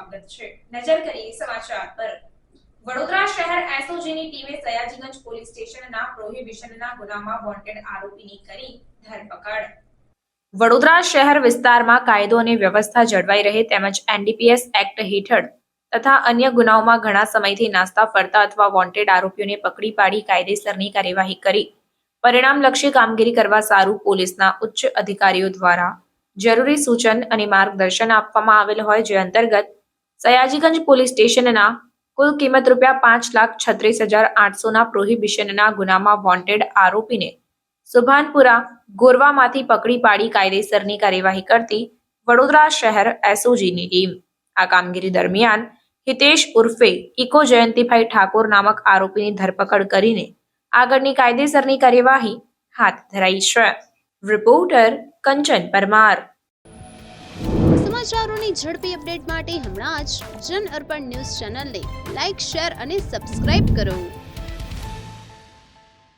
સ્વાગત છે। નજર કરીએ સમાચાર પર। વડોદરા શહેર એસઓજીની ટીમે સયાજીગંજ પોલીસ સ્ટેશનના પ્રોહિબિશનના ગુનામાં વોન્ટેડ આરોપીની કરી ધરપકડ। વડોદરા શહેર વિસ્તારમાં કાયદો અને વ્યવસ્થા જળવાઈ રહે તેમજ એનડીપીએસ એક્ટ હેઠળ તથા અન્ય ગુનાઓમાં ઘણા સમયથી નાસ્તા ફરતા અથવા વોન્ટેડ આરોપીઓને પકડી પાડી કાયદેસરની કાર્યવાહી કરી પરિણામલક્ષી કામગીરી કરવા સારું પોલીસના ઉચ્ચ અધિકારીઓ દ્વારા જરૂરી સૂચન અને માર્ગદર્શન આપવામાં આવેલ હોય, જે અંતર્ગત સયાજીગંજ પોલીસ સ્ટેશનના કુલ કિંમત ₹5,36,800ના પ્રોહિબિશનના ગુનામાં વોન્ટેડ આરોપીને સુભાનપુરા ગોરવામાંથી પકડી પાડી કાયદેસરની કાર્યવાહી કરતી વડોદરા શહેર એસઓજીની ટીમ આ કામગીરી દરમિયાન હિતેશ ઉર્ફે ઇકો જયંતિભાઈ ઠાકોર નામક આરોપીની ધરપકડ કરીને આગળની કાયદેસરની કાર્યવાહી હાથ ધરાઈ છે। રિપોર્ટર કંચન પરમાર। સમાચારોની ઝડપી અપડેટ માટે હમણાં જ જન અર્પણ ન્યૂઝ ચેનલને લાઇક, શેર અને સબસ્ક્રાઇબ કરો।